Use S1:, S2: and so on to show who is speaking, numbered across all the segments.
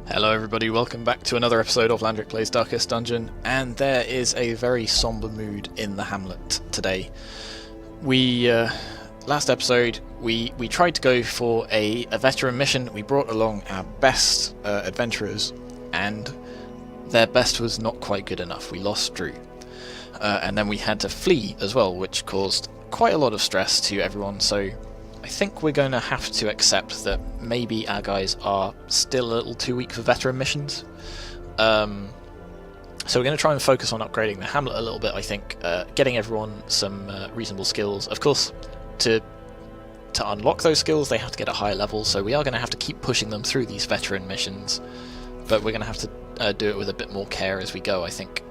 S1: Hello everybody, welcome back to another episode of Landric Plays Darkest Dungeon, and there is a very somber mood in the hamlet today. Last episode, we tried to go for a veteran mission. We brought along our best adventurers, and their best was not quite good enough. We lost Drew. And then we had to flee as well, which caused quite a lot of stress to everyone, so I think we're going to have to accept that maybe our guys are still a little too weak for veteran missions. So we're going to try and focus on upgrading the hamlet a little bit, I think, getting everyone some reasonable skills. Of course, to unlock those skills they have to get a higher level, so we are going to have to keep pushing them through these veteran missions, but we're going to have to do it with a bit more care as we go, I think.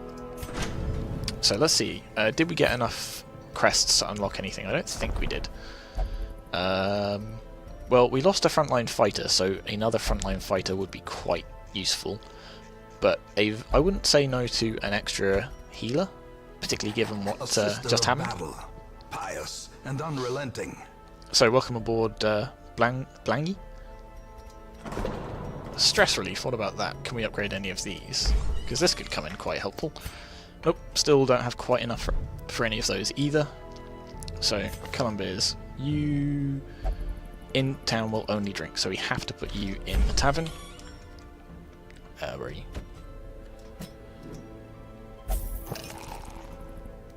S1: So let's see, did we get enough crests to unlock anything? I don't think we did. Well, we lost a frontline fighter, so another frontline fighter would be quite useful. But I wouldn't say no to an extra healer, particularly given what just happened.
S2: Battle, pious and unrelenting.
S1: So welcome aboard, Blangy. Stress relief. What about that? Can we upgrade any of these? Because this could come in quite helpful. Nope, still don't have quite enough for any of those either. So Columbiers. You in town will only drink, so we have to put you in the tavern. Where are you?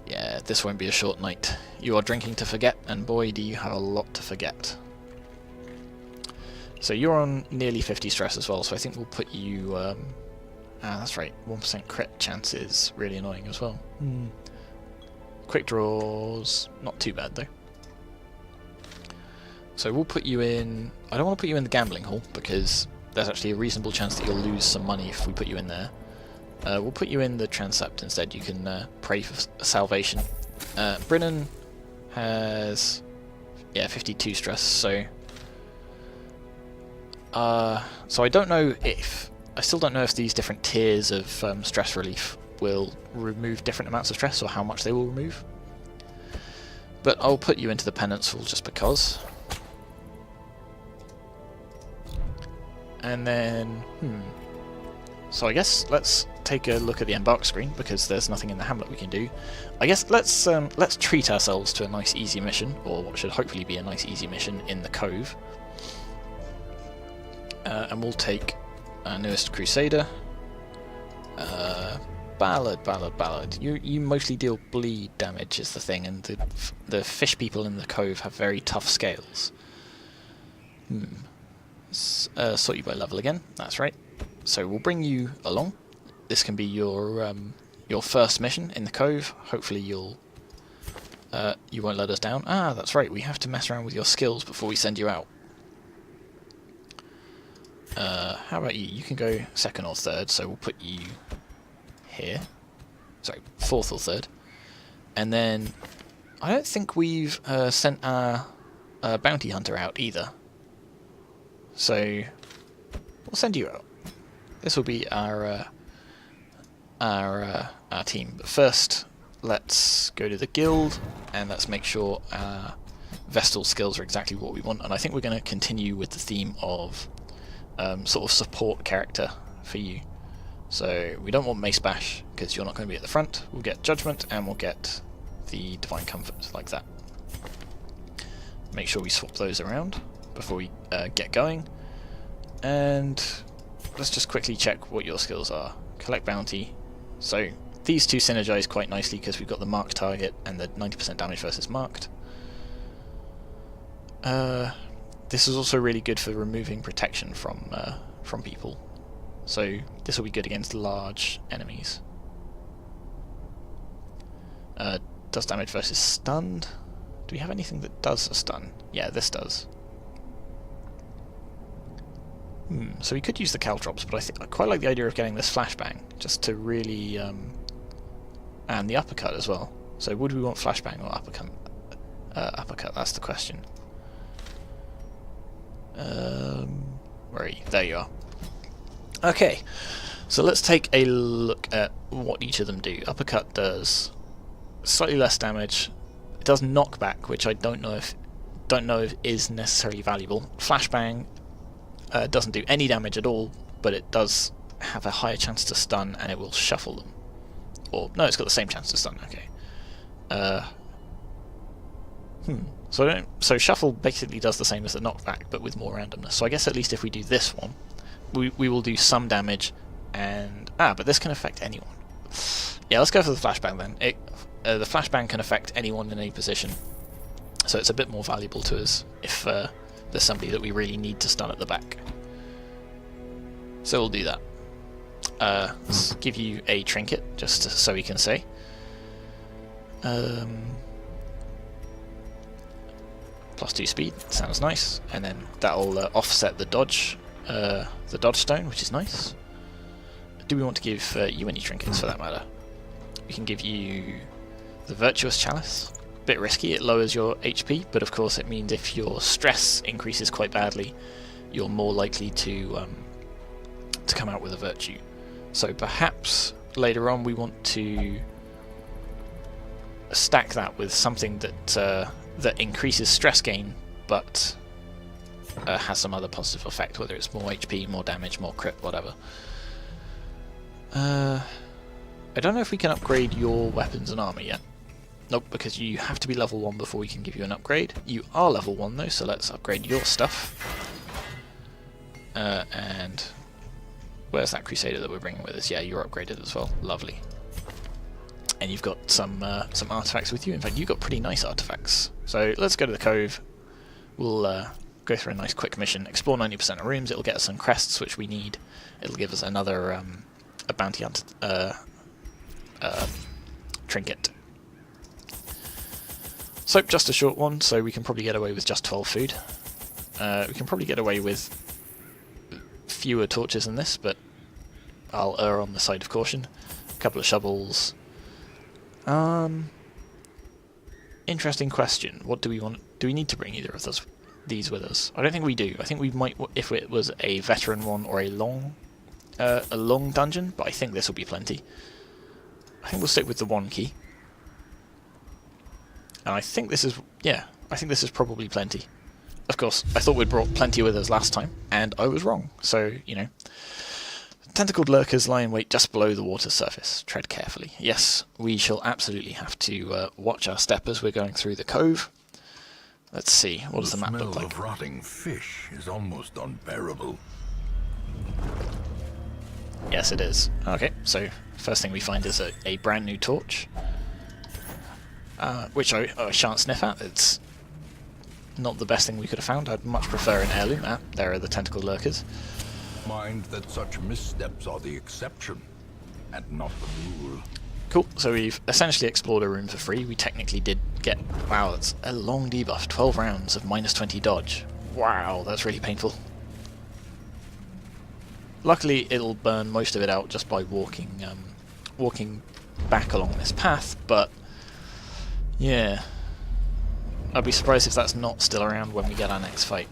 S1: Yeah, this won't be a short night. You are drinking to forget, and boy do you have a lot to forget. So you're on nearly 50 stress as well, so I think we'll put you... that's right, 1% crit chance is really annoying as well. Quick draws, not too bad though. So we'll put you in... I don't want to put you in the gambling hall, because there's actually a reasonable chance that you'll lose some money if we put you in there. We'll put you in the transept instead. You can pray for salvation. Brennan has... yeah, 52 stress, so... so I don't know if... I still don't know if these different tiers of stress relief will remove different amounts of stress, or how much they will remove. But I'll put you into the penance hall just because. And then, so I guess let's take a look at the embark screen, because there's nothing in the hamlet we can do. I guess let's treat ourselves to a nice easy mission, or what should hopefully be a nice easy mission in the cove. And we'll take our newest crusader. Ballad. You mostly deal bleed damage is the thing, and the fish people in the cove have very tough scales. Sort you by level again, that's right. So we'll bring you along. This can be your first mission in the cove. Hopefully you won't let us down. Ah, that's right, we have to mess around with your skills before we send you out. How about you? You can go second or third, so we'll put you here. Sorry, fourth or third. And then I don't think we've sent our bounty hunter out either. So we'll send you out. This will be our team. But first, let's go to the guild and let's make sure our Vestal skills are exactly what we want. And I think we're going to continue with the theme of sort of support character for you. So we don't want Mace Bash, because you're not going to be at the front. We'll get Judgment and we'll get the Divine Comfort, like that. Make sure we swap those around before we get going. And let's just quickly check what your skills are. Collect Bounty. So these two synergize quite nicely because we've got the marked target and the 90% damage versus marked. This is also really good for removing protection from people. So this will be good against large enemies. Does damage versus stunned. Do we have anything that does a stun? Yeah, this does. So we could use the Caltrops, but I quite like the idea of getting this flashbang, just to really... and the uppercut as well. So would we want flashbang or uppercut? Uppercut, that's the question. Where are you? There you are. Okay, so let's take a look at what each of them do. Uppercut does slightly less damage. It does knockback, which I don't know if is necessarily valuable. Flashbang doesn't do any damage at all, but it does have a higher chance to stun, and it will shuffle them. Or no, it's got the same chance to stun. Okay. So shuffle basically does the same as the knockback, but with more randomness. So I guess at least if we do this one, we will do some damage, and but this can affect anyone. Yeah, let's go for the flashbang then. The flashbang can affect anyone in any position, so it's a bit more valuable to us if there's somebody that we really need to stun at the back. So we'll do that. Let's give you a trinket, just so we can say. +2 speed, sounds nice, and then that'll offset the dodge stone, which is nice. Do we want to give you any trinkets for that matter? We can give you the Virtuous Chalice. Bit risky, it lowers your HP, but of course it means if your stress increases quite badly, you're more likely to come out with a virtue. So perhaps later on we want to stack that with something that increases stress gain, but has some other positive effect, whether it's more HP, more damage, more crit, whatever. I don't know if we can upgrade your weapons and armor yet. Nope, because you have to be level 1 before we can give you an upgrade. You are level 1 though, so let's upgrade your stuff. And where's that Crusader that we're bringing with us? Yeah, you're upgraded as well. Lovely. And you've got some artifacts with you. In fact, you've got pretty nice artifacts. So let's go to the Cove. We'll go through a nice quick mission, explore 90% of rooms. It'll get us some crests, which we need. It'll give us another a bounty hunter trinket. So just a short one, so we can probably get away with just 12 food. We can probably get away with fewer torches than this, but I'll err on the side of caution. A couple of shovels. Interesting question. What do we want? Do we need to bring either of these with us? I don't think we do. I think we might if it was a veteran one or a long dungeon, but I think this will be plenty. I think we'll stick with the 1 key. And I think this is, yeah, I think this is probably plenty. Of course, I thought we'd brought plenty with us last time, and I was wrong. So, you know. Tentacled lurkers lie in wait just below the water's surface. Tread carefully. Yes, we shall absolutely have to watch our step as we're going through the cove. Let's see, what does the map look like?
S2: The smell of rotting fish is almost unbearable.
S1: Yes, it is. Okay, so first thing we find is a brand new torch, which I shan't sniff at. It's not the best thing we could have found. I'd much prefer an heirloom. There are the tentacled lurkers.
S2: Mind that such missteps are the exception, and not the rule.
S1: Cool, so we've essentially explored a room for free. We technically did get... Wow, that's a long debuff. 12 rounds of -20 dodge. Wow, that's really painful. Luckily, it'll burn most of it out just by walking back along this path, but... yeah. I'd be surprised if that's not still around when we get our next fight.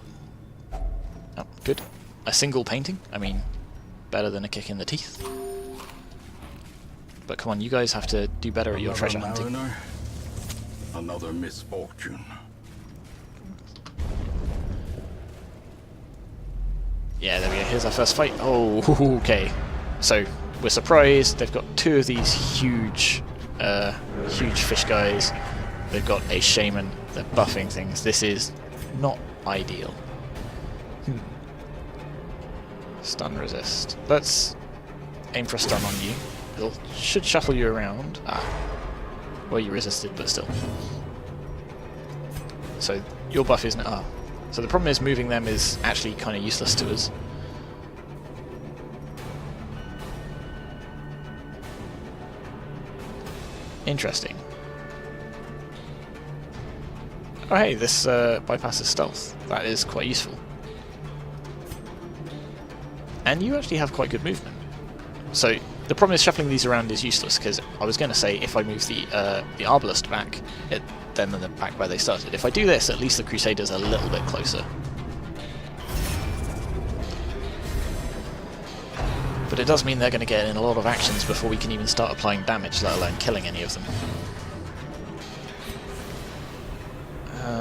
S1: Oh, good. A single painting? I mean, better than a kick in the teeth. But come on, you guys have to do better at your treasure hunting.
S2: Another misfortune.
S1: Yeah, there we go. Here's our first fight. Oh, okay. So we're surprised. They've got 2 of these huge fish guys. They've got a shaman. They're buffing things. This is not ideal. Stun resist. Let's aim for a stun on you. It should shuffle you around. Well, you resisted, but still. So your buff isn't... So the problem is moving them is actually kind of useless to us. Interesting. Oh hey, this bypasses stealth. That is quite useful. And you actually have quite good movement. So the problem is shuffling these around is useless, because I was going to say if I move the Arbalist back, then they're back where they started. If I do this, at least the Crusaders are a little bit closer. But it does mean they're going to get in a lot of actions before we can even start applying damage, let alone killing any of them.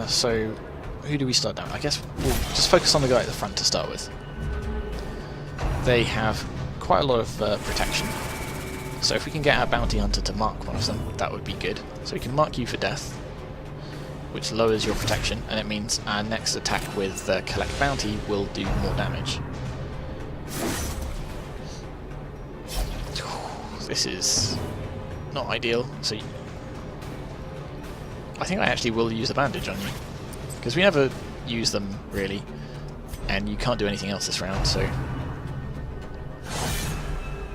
S1: So, who do we start down? I guess we'll just focus on the guy at the front to start with. they have quite a lot of protection. So if we can get our bounty hunter to mark one of them, that would be good. So we can mark you for death, which lowers your protection, and it means our next attack with collect bounty will do more damage. This is not ideal. So I think I actually will use a bandage on you, because we never use them really, and you can't do anything else this round. So,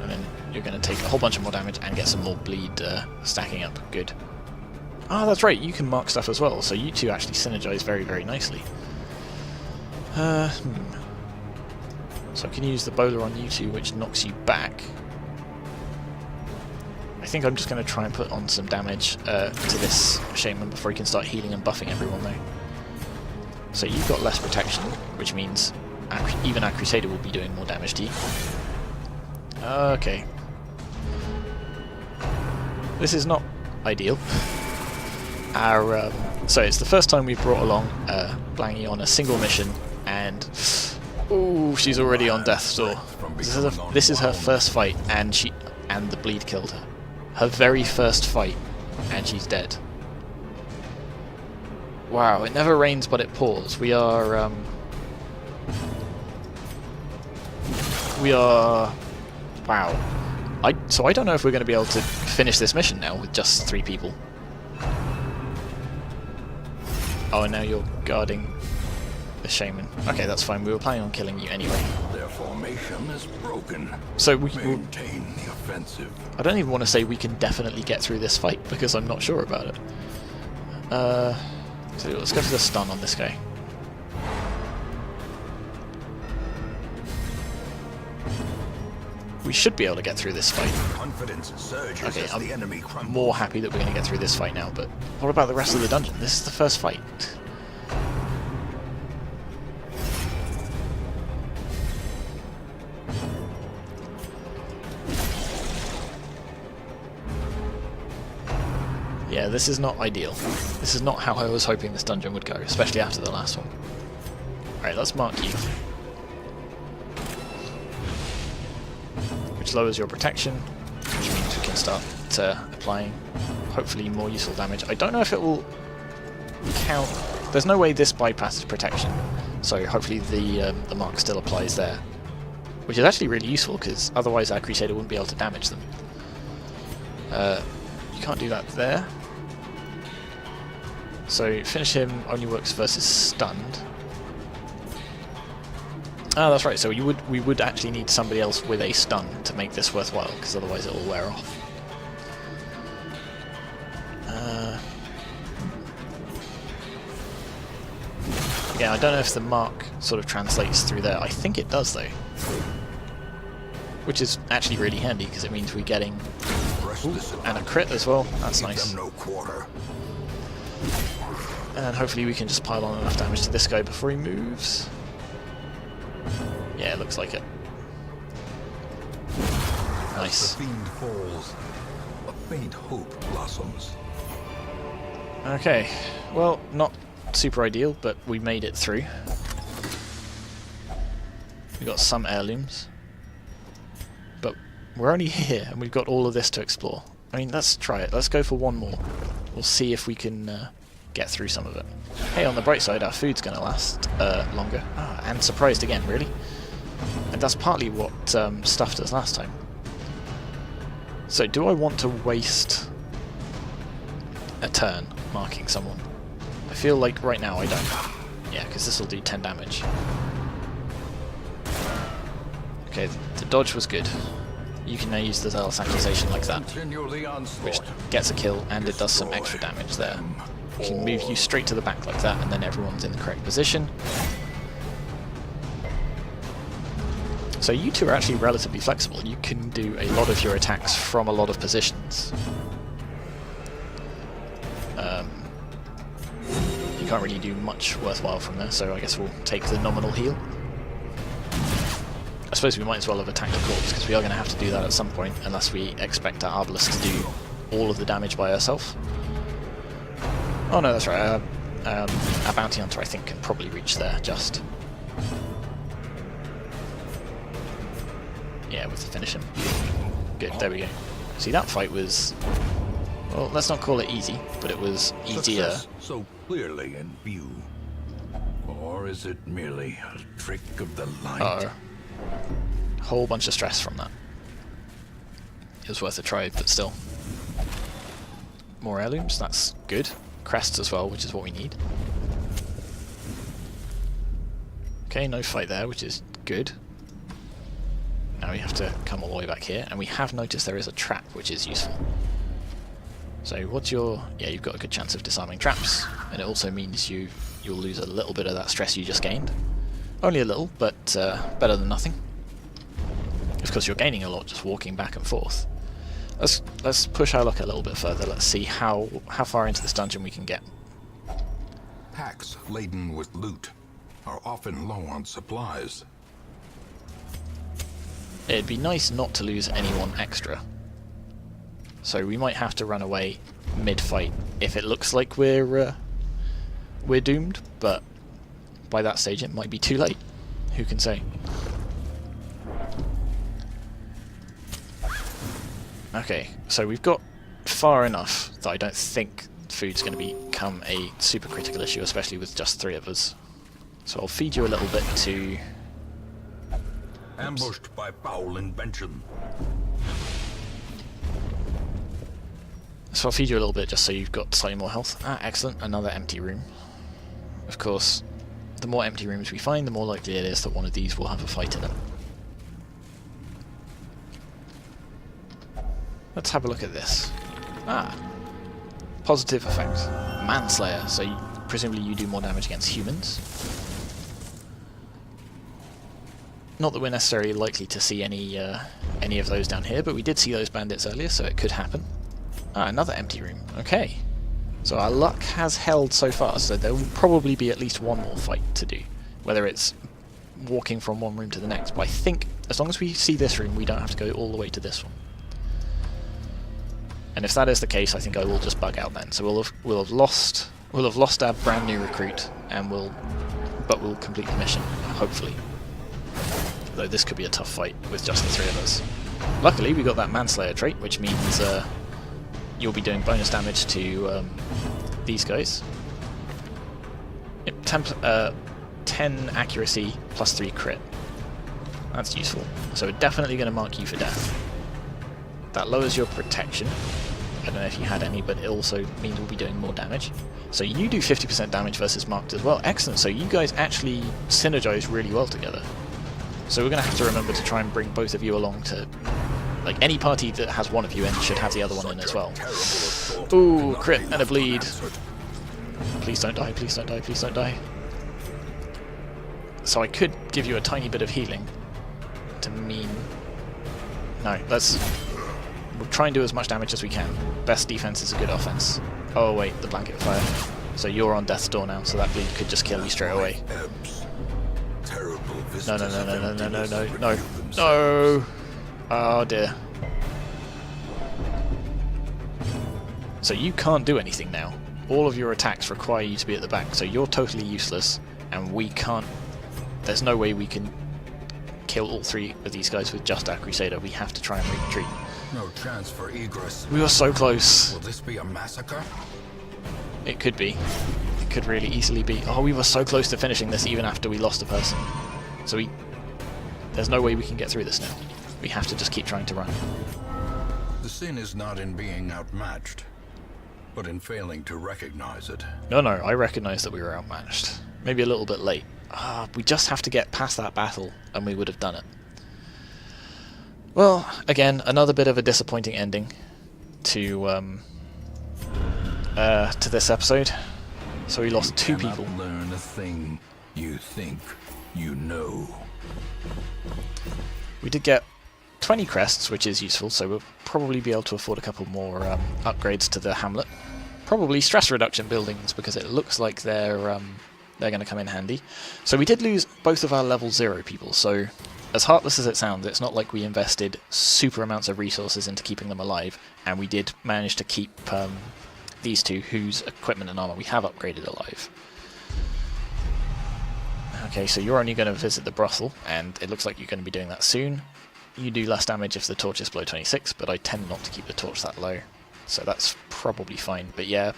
S1: and then you're going to take a whole bunch of more damage and get some more bleed stacking up. Good. Ah, that's right, you can mark stuff as well, so you two actually synergize very, very nicely. So I can use the bowler on you two, which knocks you back. I think I'm just going to try and put on some damage to this shaman before he can start healing and buffing everyone though. So you've got less protection, which means even our Crusader will be doing more damage to you. Okay. This is not ideal. So it's the first time we've brought along Blangy on a single mission, and ooh, she's already on death's door. This is her first fight, and the bleed killed her. Her very first fight, and she's dead. Wow, it never rains but it pours. We are wow. So I don't know if we're going to be able to finish this mission now with just 3 people. Oh, and now you're guarding the shaman. Okay, that's fine. We were planning on killing you anyway.
S2: Their formation is broken.
S1: So
S2: maintain the offensive.
S1: I don't even want to say we can definitely get through this fight because I'm not sure about it. So let's go for the stun on this guy. We should be able to get through this fight.
S2: Confidence surges
S1: okay,
S2: as the enemy crumbles.
S1: I'm more happy that we're going to get through this fight now, but what about the rest of the dungeon? This is the first fight. Yeah, this is not ideal. This is not how I was hoping this dungeon would go, especially after the last one. Alright, let's mark you. Which lowers your protection, which means we can start applying, hopefully, more useful damage. I don't know if it will count. There's no way this bypasses protection, so hopefully the mark still applies there. Which is actually really useful, because otherwise our Crusader wouldn't be able to damage them. You can't do that there. So finish him only works versus stunned. Ah, that's right, so we would actually need somebody else with a stun to make this worthwhile, because otherwise it will wear off. Yeah, I don't know if the mark sort of translates through there. I think it does, though. Which is actually really handy, because it means we're getting... Ooh, and a crit as well, that's nice. And hopefully we can just pile on enough damage to this guy before he moves. Yeah, it looks like it. Nice.
S2: As the fiend falls, a faint hope blossoms.
S1: Okay, well, not super ideal, but we made it through. We got some heirlooms. But we're only here, and we've got all of this to explore. I mean, let's try it. Let's go for one more. We'll see if we can get through some of it. Hey, on the bright side, our food's going to last longer. Ah, and surprised again, really. And that's partly what stuffed us last time. So, do I want to waste a turn marking someone? I feel like right now I don't. Yeah, because this will do 10 damage. Okay, the dodge was good. You can now use the Zealous Accusation like that, which gets a kill and it does some extra damage there. We can move you straight to the back like that, and then everyone's in the correct position. So you two are actually relatively flexible. You can do a lot of your attacks from a lot of positions. You can't really do much worthwhile from there, so I guess we'll take the nominal heal. I suppose we might as well have attacked a corpse, because we are going to have to do that at some point, unless we expect our Arbalest to do all of the damage by herself. Oh no, that's right, our Bounty Hunter I think can probably reach there, just. Yeah, with the finish him. Good, there we go. See, that fight was... Well, let's not call it easy, but it was easier.
S2: Success so clearly in view. Or is it merely a trick of the light?
S1: Uh-oh. Whole bunch of stress from that. It was worth a try, but still. More heirlooms, that's good. Crests as well, which is what we need. Okay, no fight there, which is good. Now we have to come all the way back here, and we have noticed there is a trap, which is useful. So what's your... Yeah, you've got a good chance of disarming traps, and it also means you'll lose a little bit of that stress you just gained. Only a little, but better than nothing. Of course, you're gaining a lot just walking back and forth. Let's push our luck a little bit further. Let's see how far into this dungeon we can get.
S2: Packs laden with loot are often low on supplies.
S1: It'd be nice not to lose anyone extra. So we might have to run away mid-fight if it looks like we're doomed, but by that stage it might be too late. Who can say? Okay, so we've got far enough that I don't think food's going to become a super critical issue, especially with just 3 of us. So I'll feed you a little bit to...
S2: Ambushed by foul invention.
S1: So I'll feed you a little bit just so you've got slightly more health. Ah, excellent, another empty room. Of course, the more empty rooms we find, the more likely it is that one of these will have a fight in it. Let's have a look at this. Ah, positive effect. Manslayer, so presumably you do more damage against humans. Not that we're necessarily likely to see any of those down here, but we did see those bandits earlier, so it could happen. Ah, another empty room. Okay. So our luck has held so far, so there will probably be at least one more fight to do. Whether it's walking from one room to the next, but I think as long as we see this room, we don't have to go all the way to this one. And if that is the case, I think I will just bug out then. So we'll have lost our brand new recruit, and we'll complete the mission, hopefully. Though this could be a tough fight with just the 3 of us. Luckily, we got that Manslayer trait, which means you'll be doing bonus damage to these guys. 10 accuracy plus 3 crit. That's useful. So we're definitely going to mark you for death. That lowers your protection. I don't know if you had any, but it also means we'll be doing more damage. So you do 50% damage versus marked as well. Excellent, so you guys actually synergize really well together. So we're going to have to remember to try and bring both of you along to... Like, any party that has one of you in should have the other one in as well. Ooh, crit and a bleed. Please don't die, please don't die, please don't die. So I could give you a tiny bit of healing to mean... No, we'll try and do as much damage as we can. Best defense is a good offense. Oh wait, the blanket fire. So you're on death's door now, so that bleed could just kill you straight away. No, no, no, no, no, no, no, no, no, no! Oh dear. So you can't do anything now. All of your attacks require you to be at the back, so you're totally useless, and we can't... There's no way we can kill all 3 of these guys with just our Crusader. We have to try and retreat.
S2: No chance for egress.
S1: We were so close.
S2: Will this be a massacre?
S1: It could be. It could really easily be. Oh, we were so close to finishing this even after we lost a person. So there's no way we can get through this now. We have to just keep trying to run.
S2: The sin is not in being outmatched, but in failing to recognize it.
S1: No, I recognize that we were outmatched. Maybe a little bit late. We just have to get past that battle, and we would have done it. Well, again, another bit of a disappointing ending to this episode. So we lost 2 people.
S2: Learn a thing you think you know.
S1: We did get 20 crests, which is useful, so we'll probably be able to afford a couple more upgrades to the hamlet. Probably stress reduction buildings, because it looks like they're going to come in handy. So we did lose both of our level 0 people, so as heartless as it sounds, it's not like we invested super amounts of resources into keeping them alive, and we did manage to keep these 2, whose equipment and armor we have upgraded, alive. Okay, so you're only going to visit the brothel, and it looks like you're going to be doing that soon. you do less damage if the torch is below 26, but I tend not to keep the torch that low, so that's probably fine. But yeah,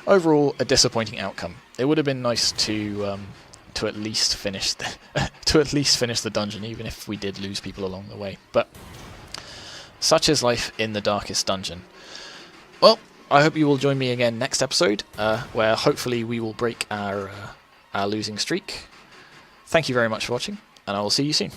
S1: overall a disappointing outcome. It would have been nice to at least finish the dungeon, even if we did lose people along the way. But such is life in the darkest dungeon. Well, I hope you will join me again next episode, where hopefully we will break our losing streak. Thank you very much for watching, and I will see you soon.